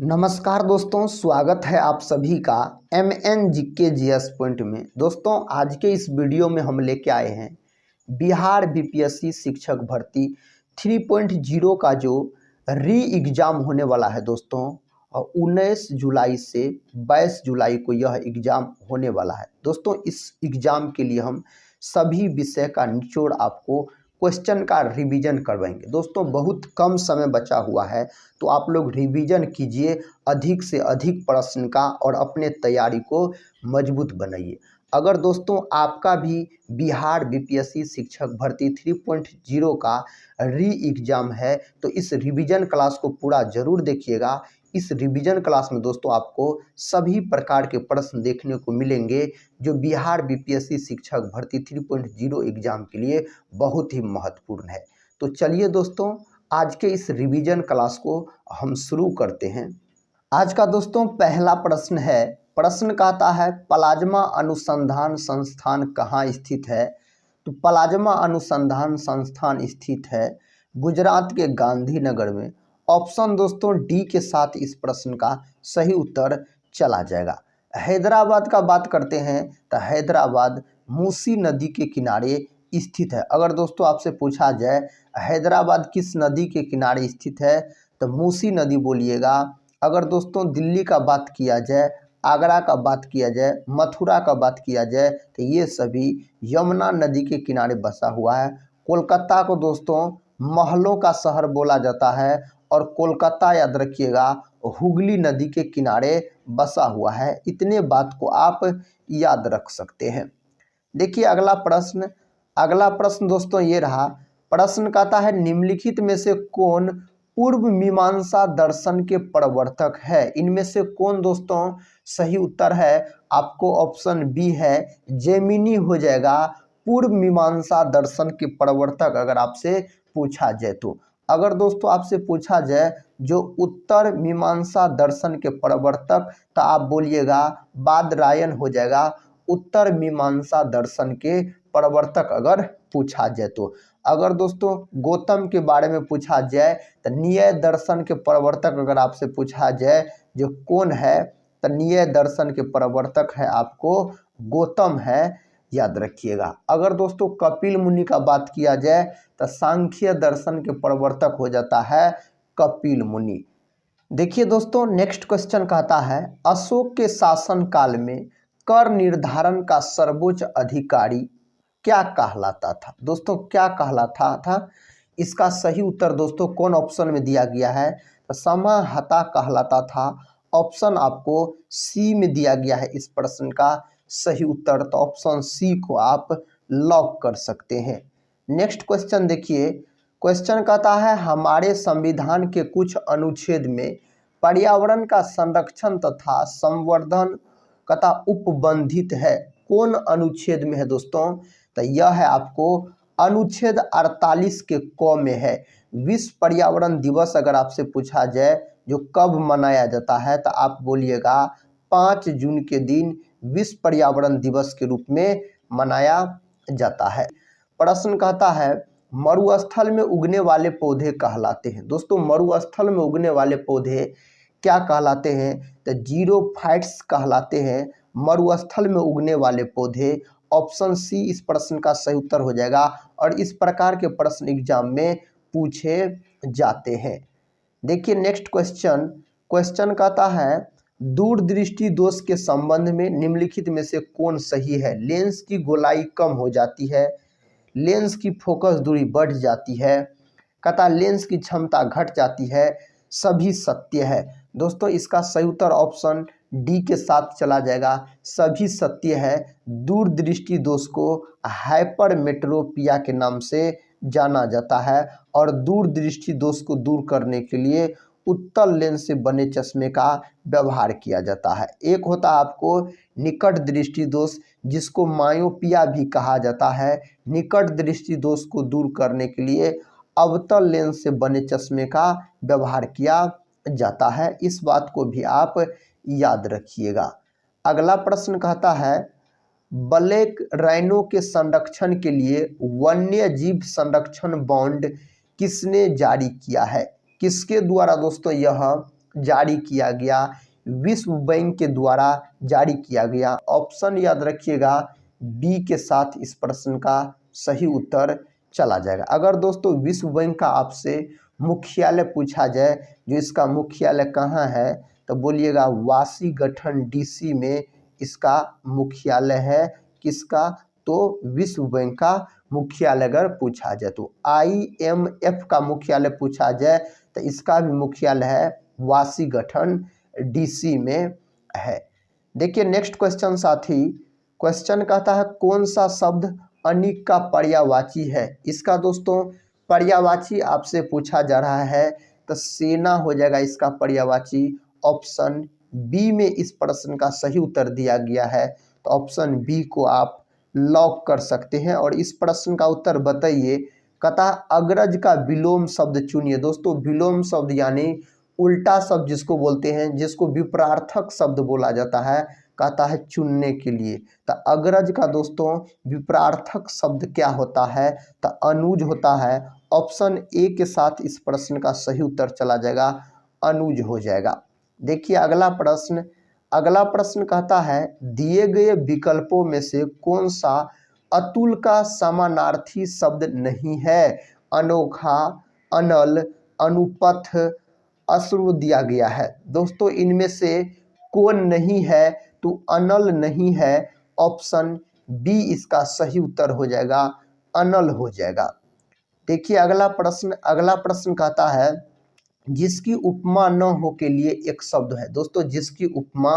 नमस्कार दोस्तों, स्वागत है आप सभी का MN GK GS पॉइंट में। दोस्तों, आज के इस वीडियो में हम लेके आए हैं बिहार BPSC शिक्षक भर्ती 3.0 का जो री एग्ज़ाम होने वाला है दोस्तों, और 19 जुलाई से 22 जुलाई को यह एग्ज़ाम होने वाला है। दोस्तों, इस एग्ज़ाम के लिए हम सभी विषय का निचोड़ आपको क्वेश्चन का रिवीजन करवाएंगे। दोस्तों, बहुत कम समय बचा हुआ है, तो आप लोग रिवीजन कीजिए, अधिक से अधिक प्रश्न का, और अपने तैयारी को मजबूत बनाइए। अगर दोस्तों आपका भी बिहार BPSC शिक्षक भर्ती 3.0 का री एग्ज़ाम है, तो इस रिवीजन क्लास को पूरा ज़रूर देखिएगा। इस रिवीजन क्लास में दोस्तों आपको सभी प्रकार के प्रश्न देखने को मिलेंगे जो बिहार BPSC शिक्षक भर्ती 3.0 एग्ज़ाम के लिए बहुत ही महत्वपूर्ण है। तो चलिए दोस्तों, आज के इस रिवीजन क्लास को हम शुरू करते हैं। आज का दोस्तों पहला प्रश्न है। प्रश्न कहता है प्लाज्मा अनुसंधान संस्थान कहाँ स्थित है? तो प्लाज्मा अनुसंधान संस्थान स्थित है गुजरात के गांधीनगर में। ऑप्शन दोस्तों डी के साथ इस प्रश्न का सही उत्तर चला जाएगा। हैदराबाद का बात करते हैं तो हैदराबाद मूसी नदी के किनारे स्थित है। अगर दोस्तों आपसे पूछा जाए हैदराबाद किस नदी के किनारे स्थित है, तो मूसी नदी बोलिएगा। अगर दोस्तों दिल्ली का बात किया जाए, आगरा का बात किया जाए, मथुरा का बात किया जाए, तो ये सभी यमुना नदी के किनारे बसा हुआ है। कोलकाता को दोस्तों महलों का शहर बोला जाता है, और कोलकाता याद रखिएगा हुगली नदी के किनारे बसा हुआ है। इतने बात को आप याद रख सकते हैं। देखिए अगला प्रश्न दोस्तों ये रहा। प्रश्न कहता है निम्नलिखित में से कौन पूर्व मीमांसा दर्शन के प्रवर्तक है? इनमें से कौन दोस्तों सही उत्तर है? आपको ऑप्शन बी है जैमिनी हो जाएगा पूर्व मीमांसा दर्शन के प्रवर्तक, अगर आपसे पूछा जाए तो। अगर दोस्तों आपसे पूछा जाए जो उत्तर मीमांसा दर्शन के प्रवर्तक, तो आप बोलिएगा बादरायण हो जाएगा उत्तर मीमांसा दर्शन के प्रवर्तक, अगर पूछा जाए तो। अगर दोस्तों गौतम के बारे में पूछा जाए तो न्याय दर्शन के प्रवर्तक, अगर आपसे पूछा जाए जो कौन है, तो न्याय दर्शन के प्रवर्तक है आपको गौतम है, याद रखिएगा। अगर दोस्तों कपिल मुनि का बात किया जाए तो सांख्य दर्शन के प्रवर्तक हो जाता है कपिल मुनि। देखिए दोस्तों नेक्स्ट क्वेश्चन कहता है अशोक के शासन काल में कर निर्धारण का सर्वोच्च अधिकारी क्या कहलाता था? दोस्तों क्या कहलाता था? इसका सही उत्तर दोस्तों कौन ऑप्शन में दिया गया है? तो समाहर्ता कहलाता था। ऑप्शन आपको सी में दिया गया है इस प्रश्न का सही उत्तर, तो ऑप्शन सी को आप लॉक कर सकते हैं। नेक्स्ट क्वेश्चन देखिए। क्वेश्चन कहता है हमारे संविधान के कुछ अनुच्छेद में पर्यावरण का संरक्षण तथा संवर्धन कथा उपबंधित है। कौन अनुच्छेद में है दोस्तों? तो यह है आपको अनुच्छेद 48 के क में है। विश्व पर्यावरण दिवस अगर आपसे पूछा जाए जो कब मनाया जाता है, तो आप बोलिएगा 5 जून के दिन विश्व पर्यावरण दिवस के रूप में मनाया जाता है। प्रश्न कहता है मरुस्थल में उगने वाले पौधे कहलाते हैं। दोस्तों मरुस्थल में उगने वाले पौधे क्या कहलाते हैं? तो जीरोफाइट्स कहलाते हैं मरुस्थल में उगने वाले पौधे। ऑप्शन सी इस प्रश्न का सही उत्तर हो जाएगा, और इस प्रकार के प्रश्न एग्जाम में पूछे जाते हैं। देखिए नेक्स्ट क्वेश्चन कहता है दूरदृष्टि दोष के संबंध में निम्नलिखित में से कौन सही है? लेंस की गोलाई कम हो जाती है, लेंस की फोकस दूरी बढ़ जाती है, कहता लेंस की क्षमता घट जाती है, सभी सत्य है। दोस्तों इसका सही उत्तर ऑप्शन डी के साथ चला जाएगा, सभी सत्य है। दूरदृष्टि दोष को हाइपरमेट्रोपिया के नाम से जाना जाता है, और दूरदृष्टि दोष को दूर करने के लिए उत्तल लेंस से बने चश्मे का व्यवहार किया जाता है। एक होता है आपको निकट दृष्टि दोष, जिसको मायोपिया भी कहा जाता है। निकट दृष्टि दोष को दूर करने के लिए अवतल लेंस से बने चश्मे का व्यवहार किया जाता है। इस बात को भी आप याद रखिएगा। अगला प्रश्न कहता है ब्लैक राइनो के संरक्षण के लिए वन्य जीव संरक्षण बॉन्ड किसने जारी किया है? किसके द्वारा दोस्तों यह जारी किया गया? विश्व बैंक के द्वारा जारी किया गया। ऑप्शन याद रखिएगा बी के साथ इस प्रश्न का सही उत्तर चला जाएगा। अगर दोस्तों विश्व बैंक का आपसे मुख्यालय पूछा जाए, जो इसका मुख्यालय कहाँ है, तो बोलिएगा वाशिंगटन डीसी में इसका मुख्यालय है। किसका? तो विश्व बैंक का मुख्यालय अगर पूछा जाए तो। IMF का मुख्यालय पूछा जाए तो इसका भी मुख्यालय है वाशिंगटन डीसी में है। देखिए नेक्स्ट क्वेश्चन साथी, क्वेश्चन कहता है कौन सा शब्द अनिक का पर्यायवाची है? इसका दोस्तों पर्यायवाची आपसे पूछा जा रहा है तो सेना हो जाएगा इसका पर्यायवाची। ऑप्शन बी में इस प्रश्न का सही उत्तर दिया गया है, तो ऑप्शन बी को आप लॉक कर सकते हैं। और इस प्रश्न का उत्तर बताइए। कहता है अग्रज का विलोम शब्द चुनिए। दोस्तों विलोम शब्द यानी उल्टा शब्द जिसको बोलते हैं, जिसको विपरार्थक शब्द बोला जाता है, कहता है चुनने के लिए। तो अग्रज का दोस्तों विपरार्थक शब्द क्या होता है? तो अनुज होता है। ऑप्शन ए के साथ इस प्रश्न का सही उत्तर चला जाएगा, अनुज हो जाएगा। देखिए अगला प्रश्न, अगला प्रश्न कहता है दिए गए विकल्पों में से कौन सा अतुल का समानार्थी शब्द नहीं है? अनोखा, अनल, अनुपथ, अश्रु दिया गया है। दोस्तों इनमें से कौन नहीं है? तो अनल नहीं है। ऑप्शन बी इसका सही उत्तर हो जाएगा, अनल हो जाएगा। देखिए अगला प्रश्न, अगला प्रश्न कहता है जिसकी उपमा न हो के लिए एक शब्द है। दोस्तों जिसकी उपमा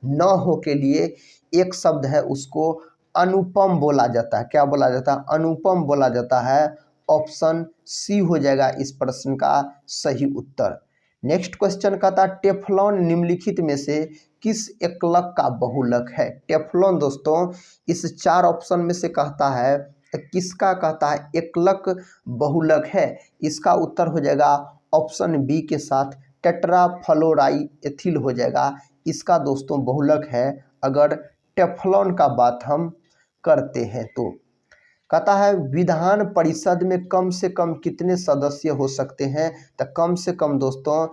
न हो के लिए एक शब्द है उसको अनुपम बोला जाता है। क्या बोला जाता है? अनुपम बोला जाता है। ऑप्शन सी हो जाएगा इस प्रश्न का सही उत्तर। नेक्स्ट क्वेश्चन कहता है टेफ्लॉन निम्नलिखित में से किस एकलक का बहुलक है? टेफ्लॉन दोस्तों इस चार ऑप्शन में से कहता है किसका, कहता है एकलक बहुलक है। इसका उत्तर हो जाएगा ऑप्शन बी के साथ टेट्राफ्लोराई एथिल हो जाएगा। इसका दोस्तों बहुलक है अगर टेफ्लॉन का बात हम करते हैं तो। कहता है विधान परिषद में कम से कम कितने सदस्य हो सकते हैं? तो कम से कम दोस्तों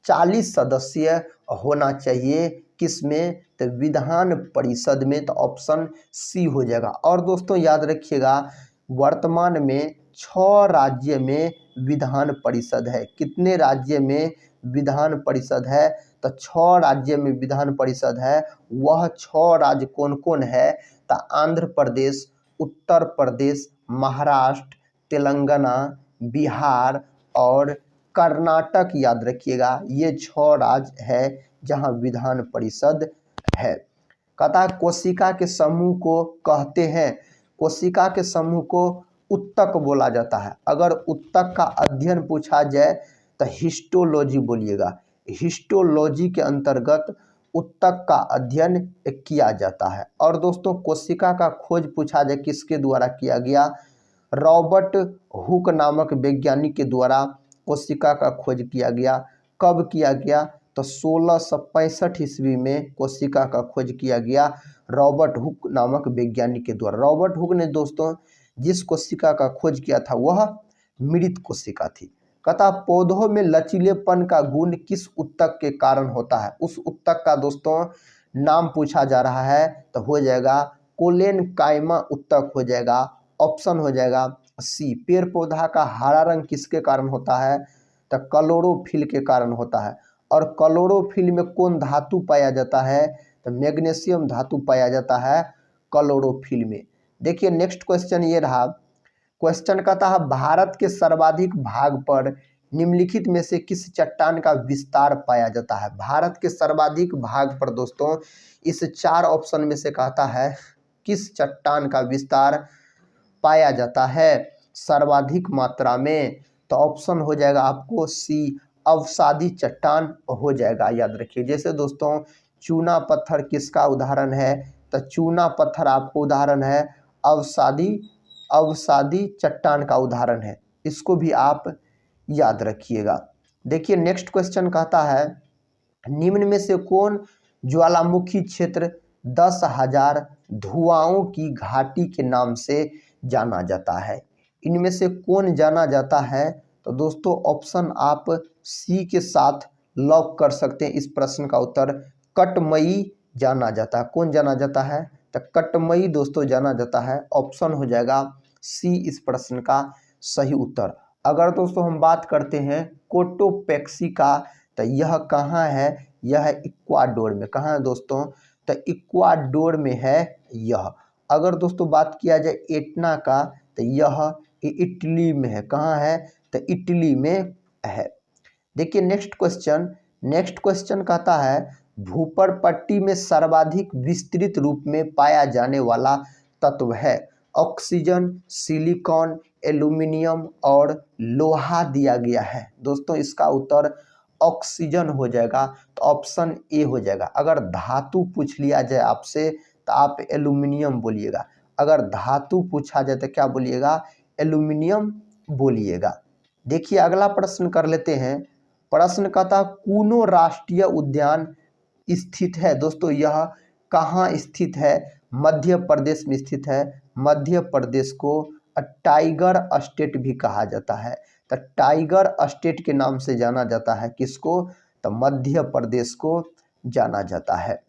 40 सदस्य होना चाहिए। किसमें? तो विधान परिषद में। तो ऑप्शन सी हो जाएगा। और दोस्तों याद रखिएगा वर्तमान में 6 राज्य में विधान परिषद है। कितने राज्य में विधान परिषद है? तो 6 राज्य में विधान परिषद है। वह 6 राज्य कौन कौन है? तो आंध्र प्रदेश, उत्तर प्रदेश, महाराष्ट्र, तेलंगाना, बिहार और कर्नाटक। याद रखिएगा ये 6 राज्य है जहां विधान परिषद है। कहता है कोशिका के समूह को कहते हैं, कोशिका के समूह को उत्तक बोला जाता है। अगर उत्तक का अध्ययन पूछा जाए तो हिस्टोलॉजी बोलिएगा। हिस्टोलॉजी के अंतर्गत उत्तक का अध्ययन किया जाता है। और दोस्तों कोशिका का खोज पूछा जाए किसके द्वारा किया गया? रॉबर्ट हुक नामक वैज्ञानिक के द्वारा कोशिका का खोज किया गया। कब किया गया? तो 1665 ईस्वी में कोशिका का खोज किया गया रॉबर्ट हुक नामक वैज्ञानिक के द्वारा। रॉबर्ट हुक ने दोस्तों जिस कोशिका का खोज किया था वह मृत कोशिका थी। कहता पौधों में लचीलेपन का गुण किस उत्तक के कारण होता है? उस उत्तक का दोस्तों नाम पूछा जा रहा है तो हो जाएगा कोलेनकाइमा उत्तक हो जाएगा। ऑप्शन हो जाएगा सी। पेड़ पौधा का हरा रंग किसके कारण होता है? तो क्लोरोफिल के कारण होता है। और क्लोरोफिल में कौन धातु पाया जाता है? तो मैग्नीशियम धातु पाया जाता है क्लोरोफिल में। देखिए नेक्स्ट क्वेश्चन ये रहा। क्वेश्चन कहता है भारत के सर्वाधिक भाग पर निम्नलिखित में से किस चट्टान का विस्तार पाया जाता है? भारत के सर्वाधिक भाग पर दोस्तों इस 4 ऑप्शन में से कहता है किस चट्टान का विस्तार पाया जाता है सर्वाधिक मात्रा में? तो ऑप्शन हो जाएगा आपको सी, अवसादी चट्टान हो जाएगा। याद रखिए जैसे दोस्तों चूना पत्थर किसका उदाहरण है? तो चूना पत्थर आपको उदाहरण है अवसादी चट्टान का उदाहरण है। इसको भी आप याद रखिएगा। देखिए नेक्स्ट क्वेश्चन कहता है निम्न में से कौन ज्वालामुखी क्षेत्र 10,000 धुआओं की घाटी के नाम से जाना जाता है? इनमें से कौन जाना जाता है? तो दोस्तों ऑप्शन आप सी के साथ लॉक कर सकते हैं। इस प्रश्न का उत्तर कटमई जाना जाता है। कौन जाना जाता है? तो कटमई दोस्तों जाना जाता है। ऑप्शन हो जाएगा सी इस प्रश्न का सही उत्तर। अगर दोस्तों हम बात करते हैं कोटोपैक्सी का, तो यह कहाँ है? यह है इक्वाडोर में। कहाँ है दोस्तों? तो इक्वाडोर में है यह। अगर दोस्तों बात किया जाए एटना का, तो यह इटली में है। कहाँ है? तो इटली में है। देखिए नेक्स्ट क्वेश्चन कहता है भूपर पट्टी में सर्वाधिक विस्तृत रूप में पाया जाने वाला तत्व है। ऑक्सीजन, सिलिकॉन, एल्यूमिनियम और लोहा दिया गया है। दोस्तों इसका उत्तर ऑक्सीजन हो जाएगा, तो ऑप्शन ए हो जाएगा। अगर धातु पूछ लिया जाए आपसे तो आप एल्यूमिनियम बोलिएगा। अगर धातु पूछा जाए तो क्या बोलिएगा? एल्यूमिनियम बोलिएगा। देखिए अगला प्रश्न कर लेते हैं। प्रश्न कहता कूनो राष्ट्रीय उद्यान स्थित है। दोस्तों यह कहाँ स्थित है? मध्य प्रदेश में स्थित है। मध्य प्रदेश को टाइगर स्टेट भी कहा जाता है। तो टाइगर स्टेट के नाम से जाना जाता है किसको? तो मध्य प्रदेश को जाना जाता है।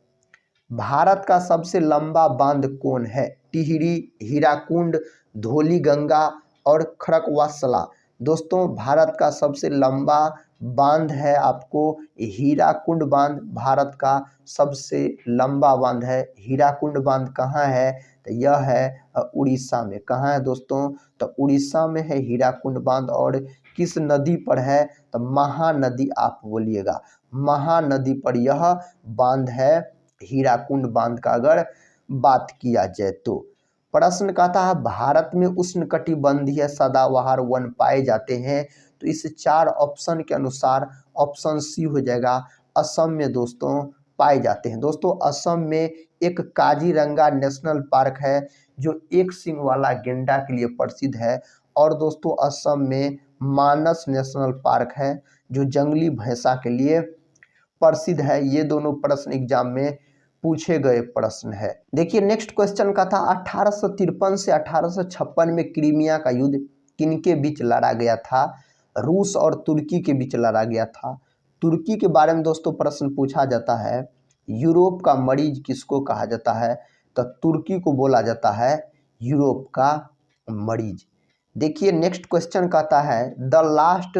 भारत का सबसे लंबा बांध कौन है? टिहरी, हीराकुंड, धौलीगंगा और खड़कवासला। दोस्तों भारत का सबसे लंबा बांध है आपको हीराकुंड बांध। भारत का सबसे लंबा बांध है हीराकुंड बांध। कहाँ है? तो यह है उड़ीसा में। कहाँ है दोस्तों? तो उड़ीसा में है हीराकुंड बांध। और किस नदी पर है? तो महानदी आप बोलिएगा। महानदी पर यह बांध है हीराकुंड बांध का अगर बात किया जाए तो। प्रश्न कहता है भारत में उष्णकटिबंधीय सदाबहार वन पाए जाते हैं। तो इस 4 ऑप्शन के अनुसार ऑप्शन सी हो जाएगा। असम में दोस्तों पाए जाते हैं। दोस्तों असम में एक काजीरंगा नेशनल पार्क है जो एक सींग वाला गेंडा के लिए प्रसिद्ध है। और दोस्तों असम में मानस नेशनल पार्क है जो जंगली भैंसा के लिए प्रसिद्ध है। ये दोनों प्रश्न एग्जाम में पूछे गए प्रश्न है। देखिए नेक्स्ट क्वेश्चन का था 1853 से 1856 में क्रीमिया का युद्ध किनके बीच लड़ा गया था? रूस और तुर्की के बीच लड़ा गया था। तुर्की के बारे में दोस्तों प्रश्न पूछा जाता है। यूरोप का मरीज किसको कहा जाता है? तो तुर्की को बोला जाता है यूरोप का मरीज। देखिए नेक्स्ट क्वेश्चन कहता है द लास्ट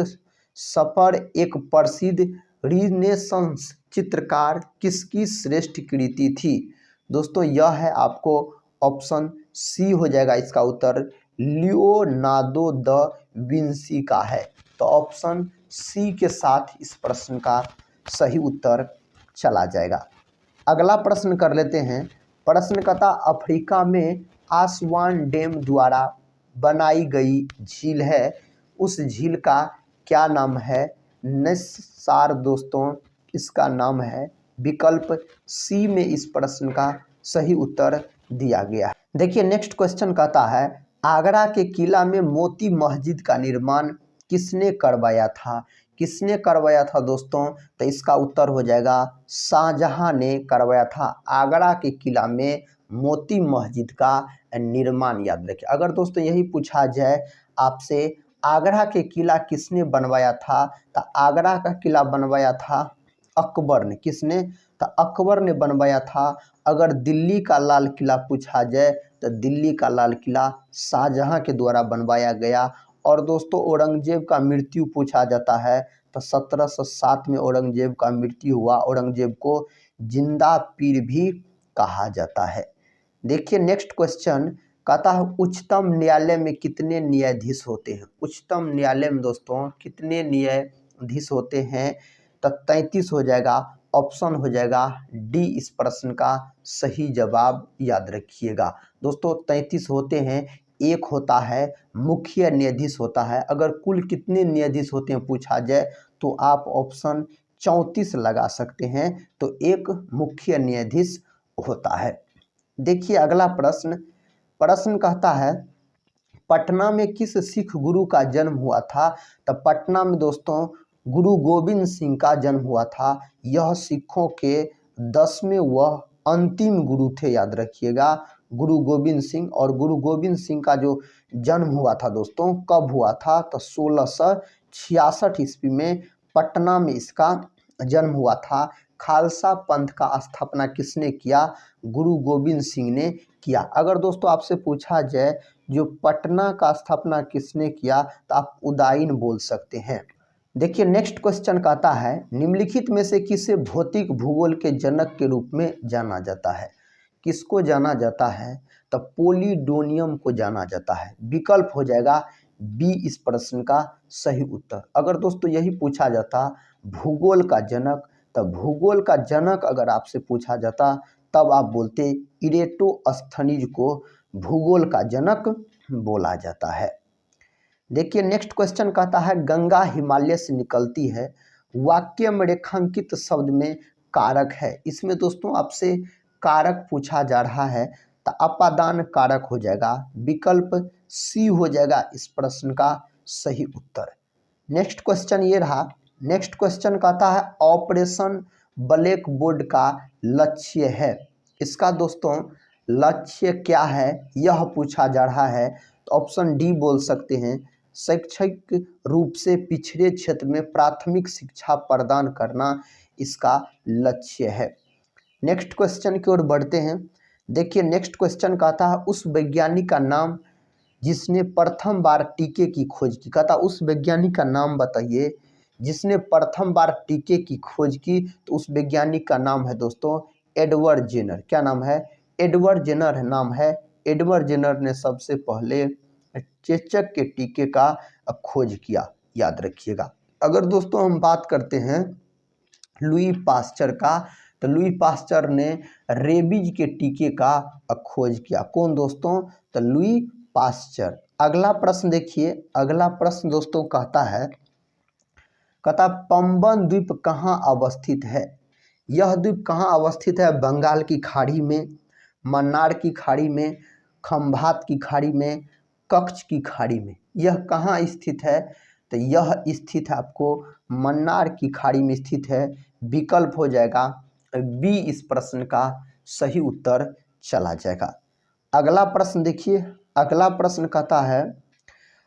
सफर एक प्रसिद्ध रिनेसांस चित्रकार किसकी श्रेष्ठ कृति थी? दोस्तों यह है आपको ऑप्शन सी हो जाएगा। इसका उत्तर लियोनार्डो द विंसी का है। तो ऑप्शन सी के साथ इस प्रश्न का सही उत्तर चला जाएगा। अगला प्रश्न कर लेते हैं। प्रश्न कहता अफ्रीका में आसवान डैम द्वारा बनाई गई झील है। उस झील का क्या नाम है? निस्सार दोस्तों इसका नाम है। विकल्प सी में इस प्रश्न का सही उत्तर दिया गया है। देखिए नेक्स्ट क्वेश्चन कहता है आगरा के किला में मोती मस्जिद का निर्माण किसने करवाया था? किसने करवाया था दोस्तों? तो इसका उत्तर हो जाएगा शाहजहां ने करवाया था। आगरा के किला में मोती मस्जिद का निर्माण याद रखिए। अगर दोस्तों यही पूछा जाए आपसे आगरा के किला किसने बनवाया था? तो आगरा का किला बनवाया था अकबर ने। किसने? तो अकबर ने बनवाया था। अगर दिल्ली का लाल किला पूछा जाए तो दिल्ली का लाल किला शाहजहां के द्वारा बनवाया गया। और दोस्तों औरंगजेब का मृत्यु पूछा जाता है तो 1707 में औरंगजेब का मृत्यु हुआ। औरंगजेब को जिंदा पीर भी कहा जाता है। देखिए नेक्स्ट क्वेश्चन कहता है उच्चतम न्यायालय में कितने न्यायाधीश होते हैं? उच्चतम न्यायालय में दोस्तों कितने न्यायाधीश होते हैं? तो 33 हो जाएगा। ऑप्शन हो जाएगा डी इस प्रश्न का सही जवाब याद रखिएगा। दोस्तों 33 होते हैं। एक होता है मुख्य न्यायाधीश होता है। अगर कुल कितने न्यायाधीश होते हैं पूछा जाए तो आप ऑप्शन 34 लगा सकते हैं। तो एक मुख्य न्यायाधीश होता है। देखिए अगला प्रश्न कहता है पटना में किस सिख गुरु का जन्म हुआ था? तो पटना में दोस्तों गुरु गोविंद सिंह का जन्म हुआ था। यह सिखों के 10वें व अंतिम गुरु थे याद रखिएगा गुरु गोविंद सिंह। और गुरु गोविंद सिंह का जो जन्म हुआ था दोस्तों कब हुआ था? तो 1666 ईस्वी में पटना में इसका जन्म हुआ था। खालसा पंथ का स्थापना किसने किया? गुरु गोविंद सिंह ने किया। अगर दोस्तों आपसे पूछा जाए जो पटना का स्थापना किसने किया, तो आप उदाइन बोल सकते हैं। देखिए नेक्स्ट क्वेश्चन कहता है निम्नलिखित में से किसे भौतिक भूगोल के जनक के रूप में जाना जाता है? किसको जाना जाता है? तो पोलिडोनियम को जाना जाता है। विकल्प हो जाएगा बी इस प्रश्न का सही उत्तर। अगर दोस्तों यही पूछा जाता भूगोल का जनक, तब भूगोल का जनक अगर आपसे पूछा जाता तब आप बोलते इरेटोस्थनीज को भूगोल का जनक बोला जाता है। देखिए नेक्स्ट क्वेश्चन कहता है गंगा हिमालय से निकलती है, वाक्य में रेखांकित शब्द में कारक है। इसमें दोस्तों आपसे कारक पूछा जा रहा है, तो अपादान कारक हो जाएगा। विकल्प सी हो जाएगा इस प्रश्न का सही उत्तर। नेक्स्ट क्वेश्चन ये रहा। नेक्स्ट क्वेश्चन कहता है ऑपरेशन ब्लैक बोर्ड का लक्ष्य है। इसका दोस्तों लक्ष्य क्या है यह पूछा जा रहा है, तो ऑप्शन डी बोल सकते हैं शैक्षिक रूप से पिछड़े क्षेत्र में प्राथमिक शिक्षा प्रदान करना इसका लक्ष्य है। नेक्स्ट क्वेश्चन की ओर बढ़ते हैं। देखिए नेक्स्ट क्वेश्चन कहता है उस वैज्ञानिक का नाम जिसने प्रथम बार टीके की खोज की। कहता उस वैज्ञानिक का नाम बताइए जिसने प्रथम बार टीके की खोज की, तो उस वैज्ञानिक का नाम है दोस्तों एडवर्ड जेनर। क्या नाम है? एडवर्ड जेनर नाम है। एडवर्ड जेनर ने सबसे पहले चेचक के टीके का खोज किया, याद रखिएगा। अगर दोस्तों हम बात करते हैं लुई पास्चर का, तो लुई पास्चर ने रेबीज के टीके का खोज किया। कौन दोस्तों? तो लुई पास्चर। अगला प्रश्न देखिए, अगला प्रश्न दोस्तों कहता पंबन द्वीप कहाँ अवस्थित है? यह द्वीप कहाँ अवस्थित है? बंगाल की खाड़ी में, मन्नार की खाड़ी में, खंभात की खाड़ी में, कच्छ की खाड़ी में। यह कहाँ स्थित है? तो यह स्थित है आपको मन्नार की खाड़ी में स्थित है। विकल्प हो जाएगा बी इस प्रश्न का सही उत्तर चला जाएगा। अगला प्रश्न देखिए, अगला प्रश्न कहता है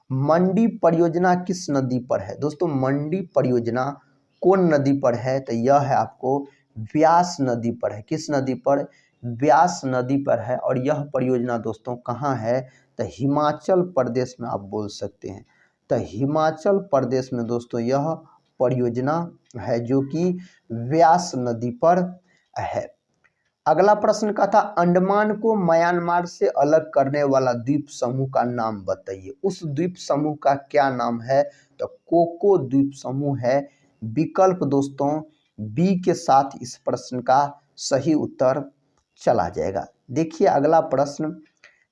मंडी परियोजना किस नदी पर है? दोस्तों मंडी परियोजना कौन नदी पर है? तो यह है आपको व्यास नदी पर है। किस नदी पर? व्यास नदी पर है। और यह परियोजना दोस्तों कहाँ है? तो हिमाचल प्रदेश में आप बोल सकते हैं। तो हिमाचल प्रदेश में दोस्तों यह परियोजना है जो कि व्यास नदी पर है। अगला प्रश्न का था अंडमान को म्यांमार से अलग करने वाला द्वीप समूह का नाम बताइए। उस द्वीप समूह का क्या नाम है? तो कोको द्वीप समूह है। विकल्प दोस्तों बी के साथ इस प्रश्न का सही उत्तर चला जाएगा। देखिए अगला प्रश्न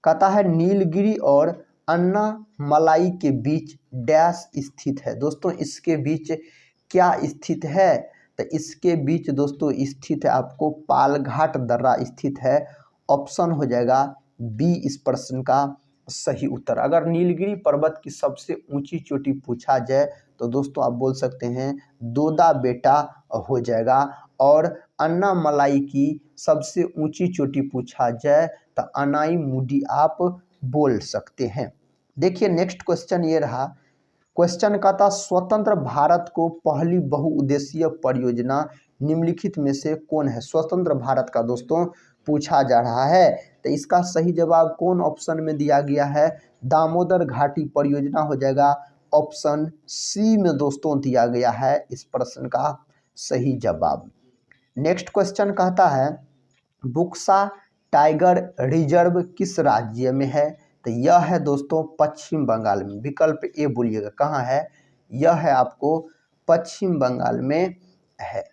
कहता है नीलगिरी और अन्नामलाई के बीच डैश स्थित है। दोस्तों इसके बीच क्या स्थित है? तो इसके बीच दोस्तों स्थित है आपको पालघाट दर्रा स्थित है। ऑप्शन हो जाएगा बी इस प्रश्न का सही उत्तर। अगर नीलगिरी पर्वत की सबसे ऊंची चोटी पूछा जाए तो दोस्तों आप बोल सकते हैं दोदा बेटा हो जाएगा। और अन्नामलाई की सबसे ऊंची चोटी पूछा जाए तो अनाईमुडी आप बोल सकते हैं। देखिए नेक्स्ट क्वेश्चन ये रहा। क्वेश्चन का था स्वतंत्र भारत को पहली बहुउद्देशीय परियोजना निम्नलिखित में से कौन है? स्वतंत्र भारत का दोस्तों पूछा जा रहा है। तो इसका सही जवाब कौन ऑप्शन में दिया गया है? दामोदर घाटी परियोजना हो जाएगा। ऑप्शन सी में दोस्तों दिया गया है इस प्रश्न का सही जवाब। नेक्स्ट क्वेश्चन कहता है बुक्सा टाइगर रिजर्व किस राज्य में है? तो यह है दोस्तों पश्चिम बंगाल में। विकल्प ए बोलिएगा कहाँ है? यह है आपको पश्चिम बंगाल में है।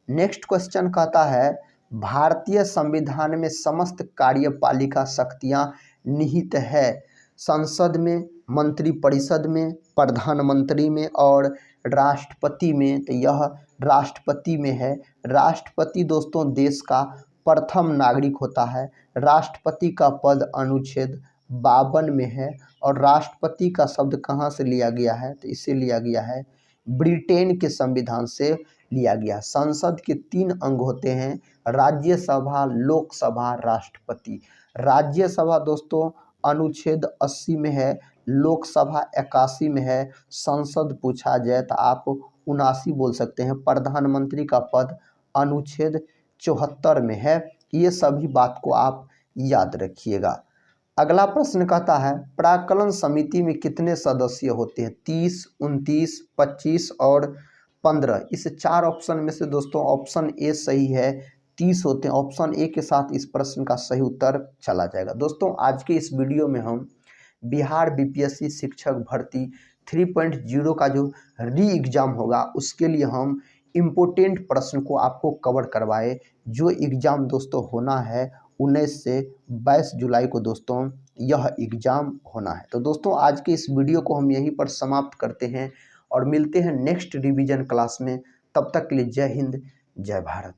नेक्स्ट क्वेश्चन कहता है भारतीय संविधान में समस्त कार्यपालिका शक्तियां निहित है संसद में, मंत्रिपरिषद में, प्रधानमंत्री में और राष्ट्रपति में। तो यह राष्ट्रपति में है। राष्ट्रपति दोस्तों देश का प्रथम नागरिक होता है। राष्ट्रपति का पद अनुच्छेद 52 में है। और राष्ट्रपति का शब्द कहाँ से लिया गया है? तो इसे लिया गया है ब्रिटेन के संविधान से लिया गया। संसद के 3 अंग होते हैं राज्यसभा, लोकसभा, राष्ट्रपति। राज्यसभा दोस्तों अनुच्छेद 80 में है, लोकसभा 81 में है। संसद पूछा जाए तो आप 79 बोल सकते हैं। प्रधानमंत्री का पद अनुच्छेद 74 में है। ये सभी बात को आप याद रखिएगा। अगला प्रश्न कहता है प्राक्कलन समिति में कितने सदस्य होते हैं? 30, 29, 25 और 15। इस 4 ऑप्शन में से दोस्तों ऑप्शन ए सही है, 30 होते हैं। ऑप्शन ए के साथ इस प्रश्न का सही उत्तर चला जाएगा। दोस्तों आज के इस वीडियो में हम बिहार बीपीएससी शिक्षक भर्ती 3.0 का जो री एग्ज़ाम होगा उसके लिए हम इम्पोर्टेंट प्रश्न को आपको कवर करवाए। जो एग्ज़ाम दोस्तों होना है 19 से 22 जुलाई को दोस्तों यह एग्ज़ाम होना है। तो दोस्तों आज के इस वीडियो को हम यहीं पर समाप्त करते हैं और मिलते हैं नेक्स्ट रिवीजन क्लास में। तब तक के लिए जय हिंद, जय भारत।